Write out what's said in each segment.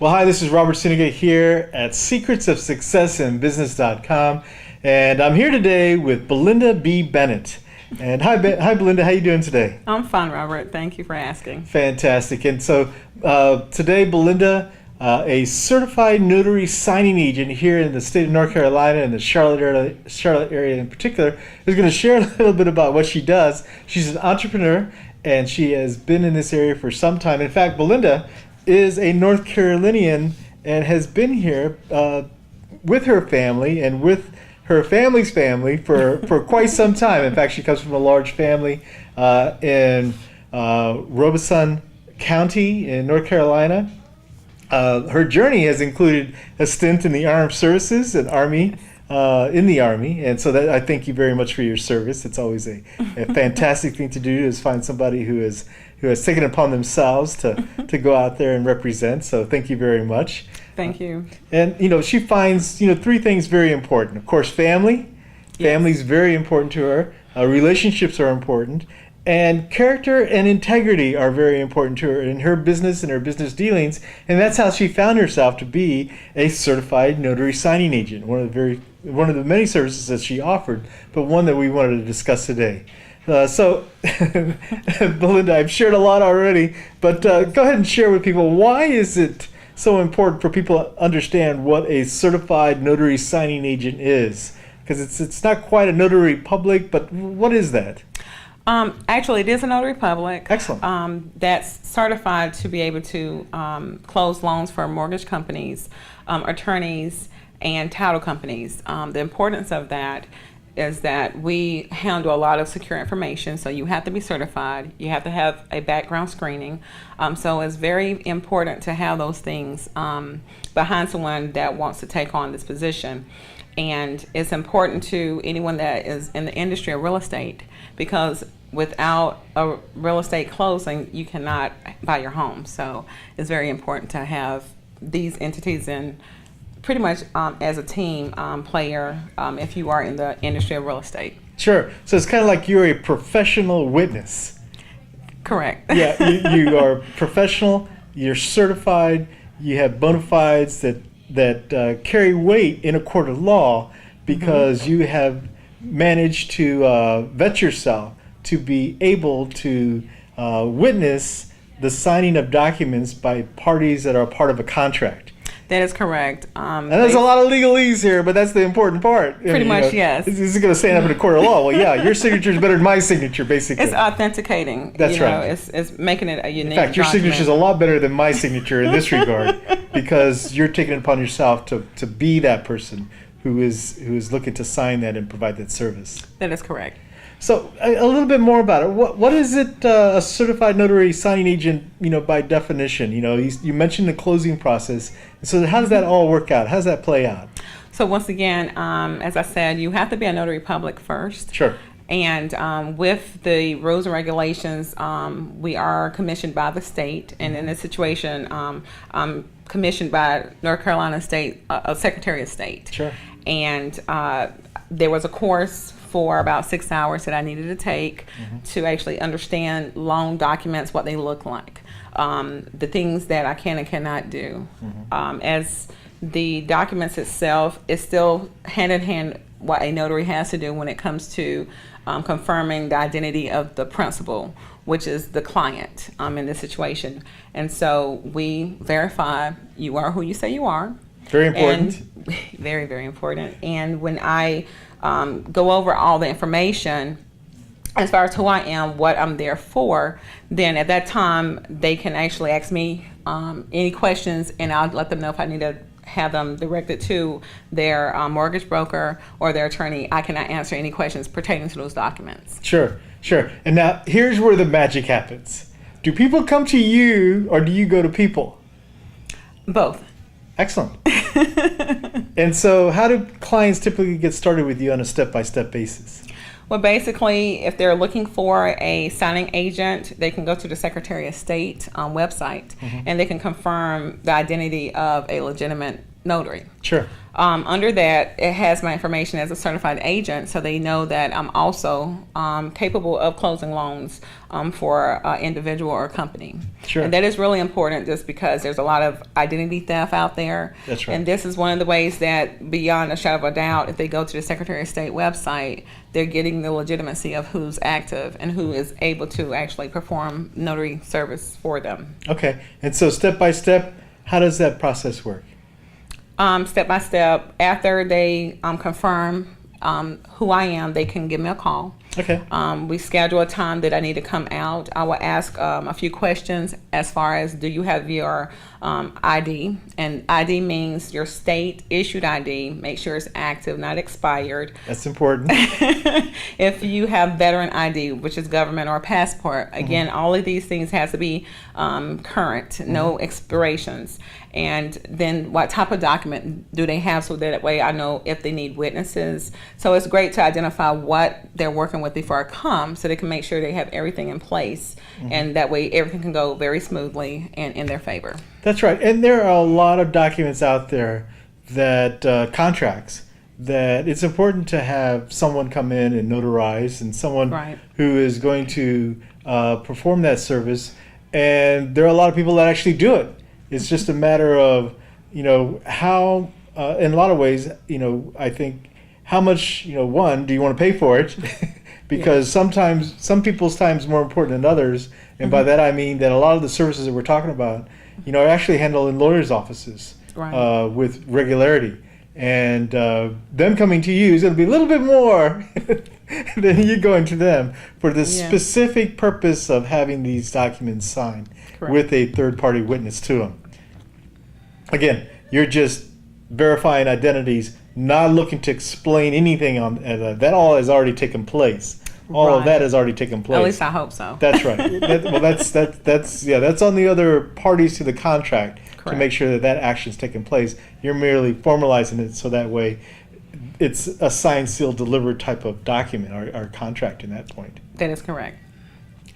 Well, hi, this is Robert Suniga here at secretsofsuccessinbusiness.com, and I'm here today with Belinda B. Bennett. And hi, Belinda. How you doing today? I'm fine, Robert. Thank you for asking. Fantastic. And so today, Belinda, a certified notary signing agent here in the state of North Carolina and the Charlotte area in particular, is going to share a little bit about what she does. She's an entrepreneur, and she has been in this area for some time. In fact, Belinda is a North Carolinian and has been here with her family and with her family's family for quite some time. In fact, she comes from a large family in Robeson County in North Carolina. Her journey has included a stint in the armed services and Army, in the Army, and so that I thank you very much for your service. It's always a fantastic thing to do, is find somebody who has taken it upon themselves to go out there and represent. So thank you very much. Thank you. And she finds three things very important. Of course, family. Yes. Family is very important to her. Relationships are important. And character and integrity are very important to her in her business and her business dealings, and that's how she found herself to be a certified notary signing agent. One of the many services that she offered, but one that we wanted to discuss today. So, Belinda, I've shared a lot already, but go ahead and share with people, why is it so important for people to understand what a certified notary signing agent is? Because it's not quite a notary public, but what is that? Actually, it is a notary public. Excellent. That's certified to be able to close loans for mortgage companies, attorneys, and title companies. The importance of that is that we handle a lot of secure information, so you have to be certified. You have to have a background screening. So it's very important to have those things behind someone that wants to take on this position. And it's important to anyone that is in the industry of real estate, because without a real estate closing, you cannot buy your home. So it's very important to have these entities in pretty much as a team player if you are in the industry of real estate. Sure. So it's kind of like you're a professional witness. Correct. Yeah, you are professional, you're certified, you have bona fides that carry weight in a court of law, because you have managed to vet yourself to be able to witness the signing of documents by parties that are part of a contract. That is correct. And there's a lot of legalese here, but that's the important part. Pretty much, yes. This is going to stand up in a court of law. Well, yeah, your signature is better than my signature, basically. It's authenticating. That's right. It's making it a unique In fact, your document. signature is a lot better than my signature in this regard, because you're taking it upon yourself to be that person who is looking to sign that and provide that service. That is correct. So a little bit more about it. What is it, a certified notary signing agent, by definition? You mentioned the closing process. So how does that all work out? How does that play out? So once again, as I said, you have to be a notary public first. Sure. And with the rules and regulations, we are commissioned by the state. And in this situation, I'm commissioned by North Carolina State, Secretary of State. Sure. And there was a course for about 6 hours that I needed to take to actually understand loan documents, what they look like, the things that I can and cannot do. As the documents itself is still hand in hand what a notary has to do when it comes to confirming the identity of the principal, which is the client in this situation. And so we verify you are who you say you are. Very important. And very, very important. And when I go over all the information as far as who I am, what I'm there for, then at that time they can actually ask me any questions, and I'll let them know if I need to have them directed to their mortgage broker or their attorney. I cannot answer any questions pertaining to those documents. Sure. And now here's where the magic happens. Do people come to you, or do you go to people? Both. Excellent. And so how do clients typically get started with you on a step-by-step basis? Well, basically, if they're looking for a signing agent, they can go to the Secretary of State website, and they can confirm the identity of a legitimate Notary. Sure. Under that, it has my information as a certified agent, so they know that I'm also capable of closing loans for an individual or company. Sure. And that is really important just because there's a lot of identity theft out there. That's right. And this is one of the ways that, beyond a shadow of a doubt, if they go to the Secretary of State website, they're getting the legitimacy of who's active and who is able to actually perform notary service for them. Okay. And so step by step, how does that process work? Step by step, after they confirm who I am, they can give me a call. Okay. We schedule a time that I need to come out. I will ask a few questions as far as, do you have your ID? And ID means your state issued ID. Make sure it's active, not expired. That's important. If you have veteran ID, which is government or passport, again, all of these things has to be current, no expirations. And then what type of document do they have, so that way I know if they need witnesses. So it's great to identify what they're working with before I come, so they can make sure they have everything in place, and that way everything can go very smoothly and in their favor. That's right. And there are a lot of documents out there that contracts that it's important to have someone come in and notarize, and someone Right. who is going to perform that service. And there are a lot of people that actually do it. It's just a matter of, how, in a lot of ways, I think, how much, one, do you want to pay for it? Because sometimes some people's time is more important than others. And by that I mean that a lot of the services that we're talking about, are actually handled in lawyers' offices Right. with regularity. And them coming to you is going to be a little bit more than you going to them for the specific purpose of having these documents signed Correct. with a third-party witness to them. Again, you're just verifying identities, not looking to explain anything on that. All has already taken place. All of Right. that has already taken place. At least I hope so. That's right. That's on the other parties to the contract to Correct. make sure that action's taking place. You're merely formalizing it so that way it's a signed, sealed, delivered type of document or contract in that point. That is correct.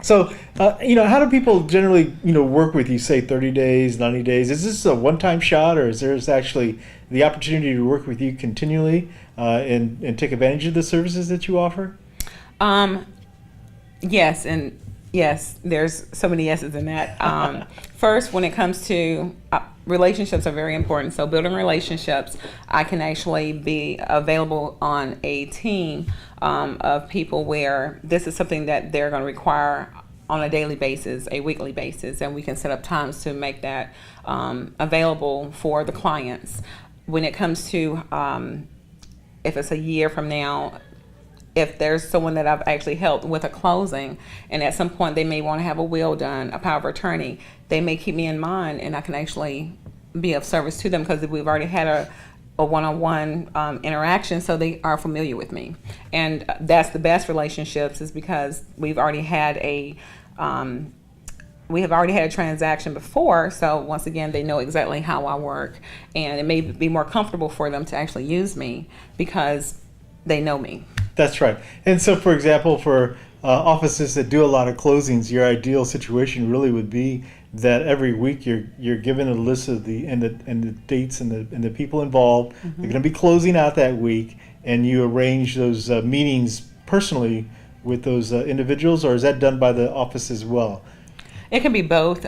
So, how do people generally, work with you, say 30 days, 90 days? Is this a one-time shot, or is there actually the opportunity to work with you continually and take advantage of the services that you offer? Yes, and yes, there's so many yeses in that. First, when it comes to relationships are very important. So building relationships, I can actually be available on a team of people where this is something that they're going to require on a daily basis, a weekly basis, and we can set up times to make that available for the clients. When it comes to if it's a year from now, if there's someone that I've actually helped with a closing, and at some point they may want to have a will done, a power of attorney, they may keep me in mind, and I can actually be of service to them because we've already had a one-on-one interaction, so they are familiar with me. And that's the best relationships, is because we've already had a transaction before, so once again, they know exactly how I work, and it may be more comfortable for them to actually use me because they know me. That's right. And so, for example, for offices that do a lot of closings, your ideal situation really would be that every week you're given a list of the dates and the people involved. They're going to be closing out that week, and you arrange those meetings personally with those individuals, or is that done by the office as well? It can be both.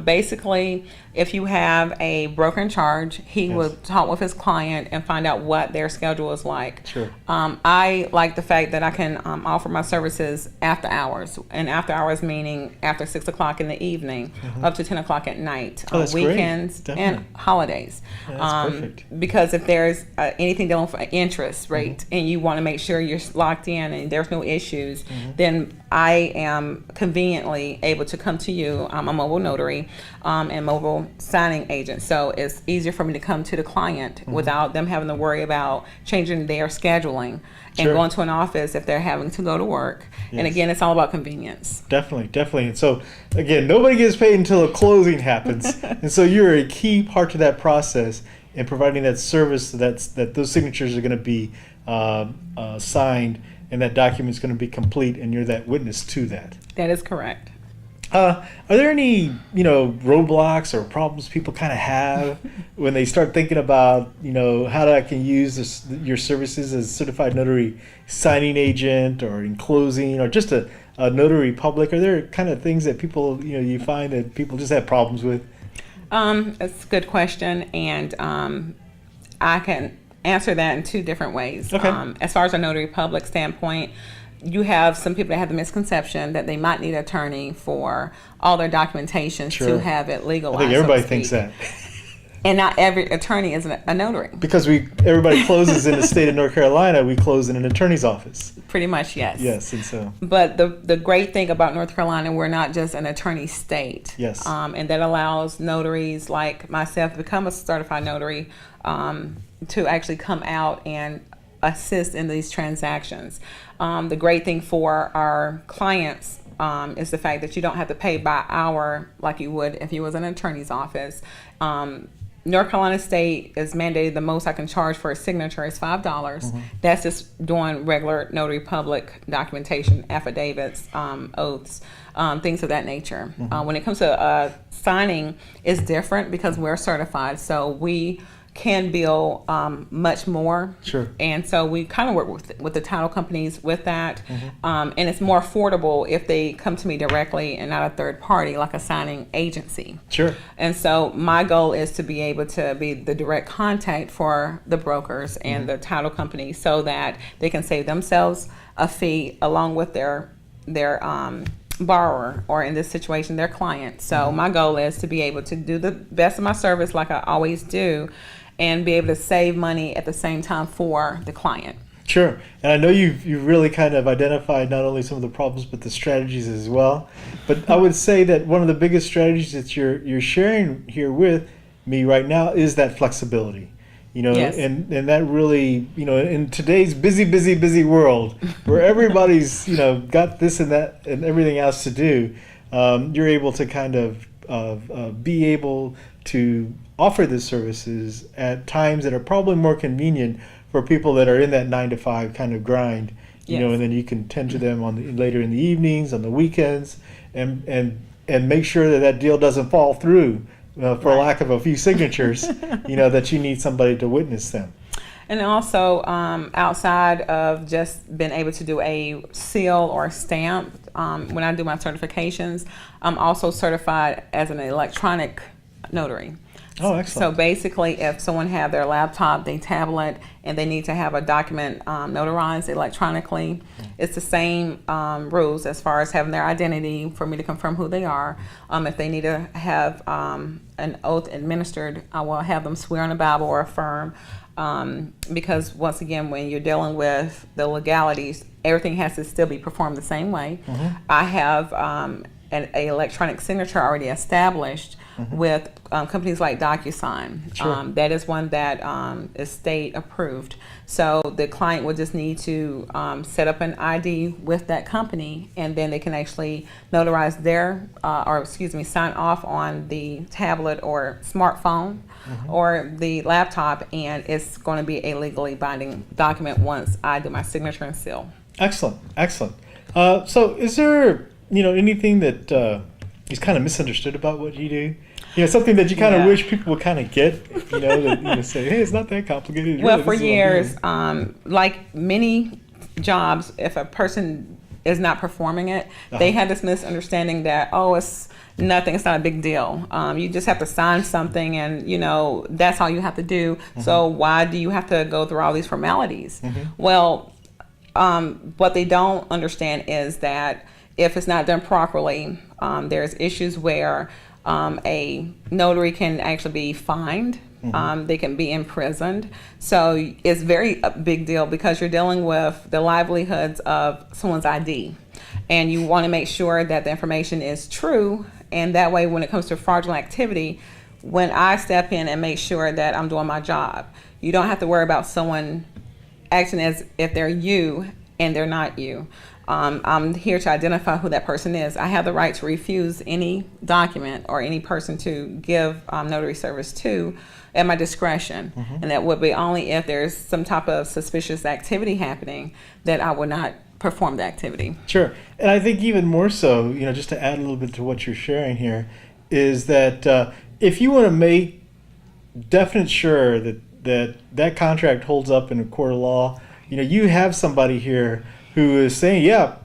Basically, if you have a broker in charge, he will talk with his client and find out what their schedule is like. Sure. I like the fact that I can offer my services after hours, and after hours meaning after 6 o'clock in the evening up to 10 o'clock at night, Oh, that's weekends great. and holidays. Yeah, that's perfect. Because if there's anything dealing with interest rate and you want to make sure you're locked in and there's no issues, then I am conveniently able to come to you. I'm a mobile notary and mobile signing agent, so it's easier for me to come to the client without them having to worry about changing their scheduling and Sure. going to an office if they're having to go to work. And Yes. again, it's all about convenience. Definitely. And so, again, nobody gets paid until a closing happens. And so you're a key part to that process in providing that service that those signatures are going to be signed and that document's going to be complete, and you're that witness to that. That is correct. Are there any, roadblocks or problems people kind of have when they start thinking about, how I can use your services as certified notary signing agent or in closing or just a notary public? Are there kind of things that people, you find that people just have problems with? It's a good question, and I can answer that in two different ways. Okay. As far as a notary public standpoint, you have some people that have the misconception that they might need an attorney for all their documentation Sure. to have it I legalized. think everybody thinks that. And not every attorney is a notary. Because everybody closes in the state of North Carolina, we close in an attorney's office. Pretty much, yes. Yes, and so. But the great thing about North Carolina, we're not just an attorney state. Yes. And that allows notaries like myself to become a certified notary, to actually come out and assist in these transactions. The great thing for our clients is the fact that you don't have to pay by hour like you would if you was in an attorney's office. North Carolina State is mandated the most I can charge for a signature is $5. Mm-hmm. That's just doing regular notary public documentation, affidavits, oaths, things of that nature. Mm-hmm. When it comes to signing, it's different because we're certified, so we can bill much more. Sure. And so we kind of work with the title companies with that. Mm-hmm. And it's more affordable if they come to me directly and not a third party like a signing agency. Sure. And so my goal is to be able to be the direct contact for the brokers and the title companies so that they can save themselves a fee along with their borrower, or in this situation, their client. So my goal is to be able to do the best of my service like I always do and be able to save money at the same time for the client. Sure. And I know you've really kind of identified not only some of the problems but the strategies as well. But I would say that one of the biggest strategies that you're sharing here with me right now is that flexibility. Yes. And that really, in today's busy world where everybody's, got this and that and everything else to do, you're able to kind of be able to offer the services at times that are probably more convenient for people that are in that 9 to 5 kind of grind, Yes. and then you can tend to them later in the evenings, on the weekends, and make sure that deal doesn't fall through for lack of a few signatures, that you need somebody to witness them. And also, outside of just being able to do a seal or stamp, when I do my certifications, I'm also certified as an electronic notary. Oh, excellent. So basically, if someone have their laptop, their tablet, and they need to have a document notarized electronically, it's the same rules as far as having their identity for me to confirm who they are. If they need to have an oath administered, I will have them swear on a Bible or affirm. Because once again, when you're dealing with the legalities, everything has to still be performed the same way. Mm-hmm. I have an electronic signature already established with companies like DocuSign. Sure. That is one that is state approved. So the client will just need to set up an ID with that company, and then they can actually notarize sign off on the tablet or smartphone or the laptop, and it's going to be a legally binding document once I do my signature and seal. Excellent. So is there, anything that is kind of misunderstood about what you do? Something that you kind of wish people would kind of get, that say, hey, it's not that complicated. Well, for years, like many jobs, if a person is not performing it, they have this misunderstanding that, it's nothing, it's not a big deal. You just have to sign something and, that's all you have to do. So why do you have to go through all these formalities? Well, what they don't understand is that if it's not done properly, there's issues where a notary can actually be fined. They can be imprisoned. So it's a big deal because you're dealing with the livelihoods of someone's ID. And you want to make sure that the information is true. And that way, when it comes to fraudulent activity, when I step in and make sure that I'm doing my job, you don't have to worry about someone acting as if they're you and they're not you. I'm here to identify who that person is. I have the right to refuse any document or any person to give notary service to at my discretion. And that would be only if there's some type of suspicious activity happening that I would not perform the activity. Sure. And I think even more so, just to add a little bit to what you're sharing here, is that if you want to make definite sure that contract holds up in a court of law, you have somebody here who is saying, yeah,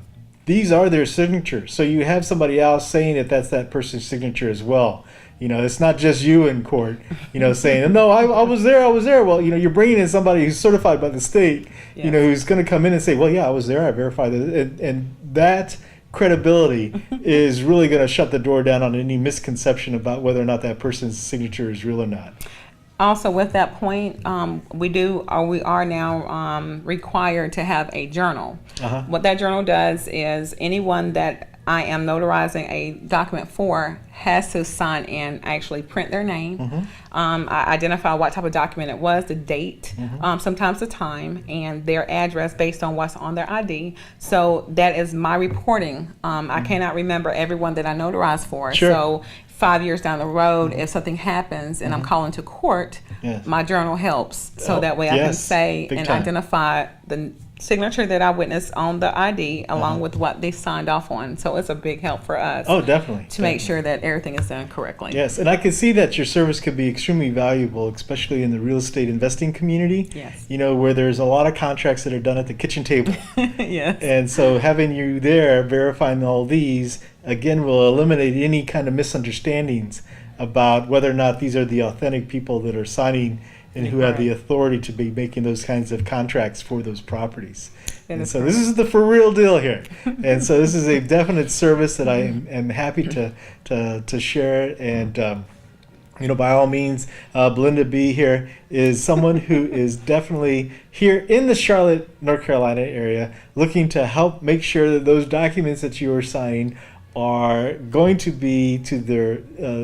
these are their signatures. So you have somebody else saying that that's that person's signature as well. It's not just you in court, saying, no, I was there. Well, you're bringing in somebody who's certified by the state, Yes. who's going to come in and say, well, yeah, I was there. I verified it. And that credibility is really going to shut the door down on any misconception about whether or not that person's signature is real or not. Also, with that point, we are now required to have a journal. Uh-huh. What that journal does is anyone that I am notarizing a document for has to sign in, actually print their name. Mm-hmm. I identify what type of document it was, the date, Mm-hmm. sometimes the time, and their address based on what's on their ID. So that is my reporting. I cannot remember everyone that I notarized for. Sure. So 5 years down the road, if something happens and I'm calling to court, Yes. my journal helps. So Oh, that way I can yes. say Big and time. identify the signature that I witnessed on the ID along with what they signed off on. So it's a big help for us Oh, definitely. to make sure that everything is done correctly. Yes, and I can see that your service could be extremely valuable, especially in the real estate investing community. Yes. Where there's a lot of contracts that are done at the kitchen table. Yes. And so having you there verifying all these, again, will eliminate any kind of misunderstandings about whether or not these are the authentic people that are signing and who have the authority to be making those kinds of contracts for those propities. That And is so this is the for real deal here. And so this is a definite service that I am happy to share it. And by all means, Belinda B here is someone who is definitely here in the Charlotte, North Carolina area, looking to help make sure that those documents that you are signing are going to be, to their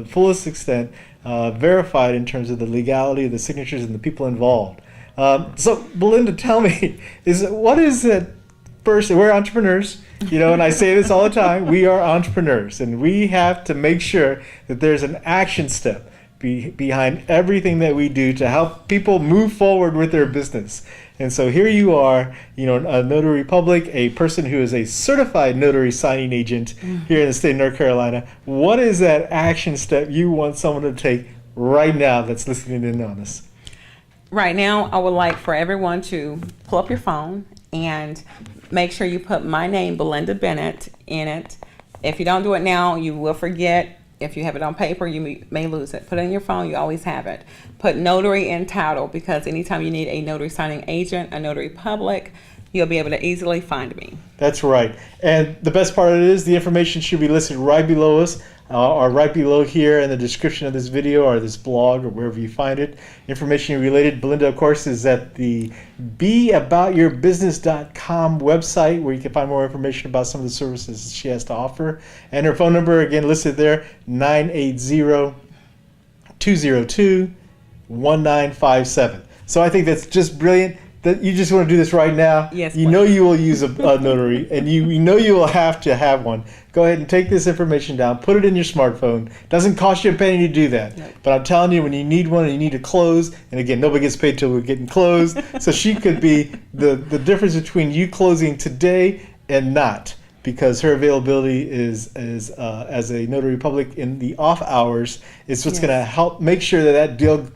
fullest extent, verified in terms of the legality of the signatures and the people involved. So, Belinda, tell me, what is it? First, we're entrepreneurs, and I say this all the time. We are entrepreneurs, and we have to make sure that there's an action step behind everything that we do to help people move forward with their business. And so here you are, a notary public, a person who is a certified notary signing agent here in the state of North Carolina. What is that action step you want someone to take right now that's listening in on this? Right now, I would like for everyone to pull up your phone and make sure you put my name, Belinda Bennett, in it. If you don't do it now, you will forget. If you have it on paper, you may lose it. Put it in your phone, you always have it. Put notary and title, because anytime you need a notary signing agent, a notary public, you'll be able to easily find me. That's right. And the best part of it is the information should be listed right below us, or right below here in the description of this video or this blog or wherever you find it. Information related. Belinda, of course, is at the beaboutyourbusiness.com website, where you can find more information about some of the services she has to offer. And her phone number, again, listed there, 980-202-1957. So I think that's just brilliant. That you just want to do this right now. Yes, you know you will use a notary, and you know you will have to have one. Go ahead and take this information down, put it in your smartphone. Doesn't cost you a penny to do that. Nope. But I'm telling you, when you need one and you need to close, and again, nobody gets paid till we're getting closed. So she could be the difference between you closing today and not, because her availability is as a notary public in the off hours is what's Yes. going to help make sure that deal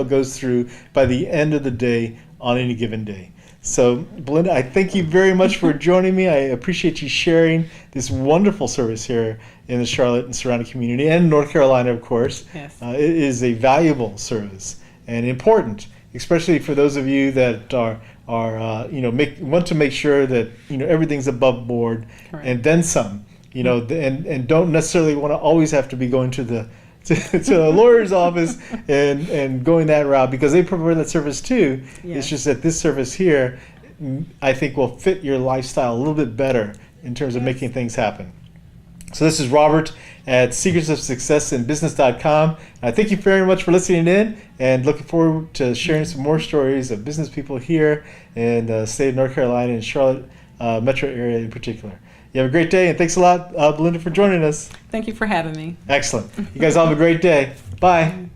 goes through by the end of the day on any given day. So, Belinda, I thank you very much for joining me. I appreciate you sharing this wonderful service here in the Charlotte and surrounding community, and North Carolina, of course. Yes. It is a valuable service and important, especially for those of you that want to make sure that everything's above board. Correct. And then some. And don't necessarily want to always have to be going to a lawyer's office and going that route, because they prefer that service too. Yes. It's just that this service here, I think, will fit your lifestyle a little bit better in terms of making things happen. So this is Robert at secretsofsuccessinbusiness.com. I thank you very much for listening in, and looking forward to sharing some more stories of business people here in the state of North Carolina and Charlotte metro area in particular. You have a great day, and thanks a lot, Belinda, for joining us. Thank you for having me. Excellent. You guys all have a great day. Bye.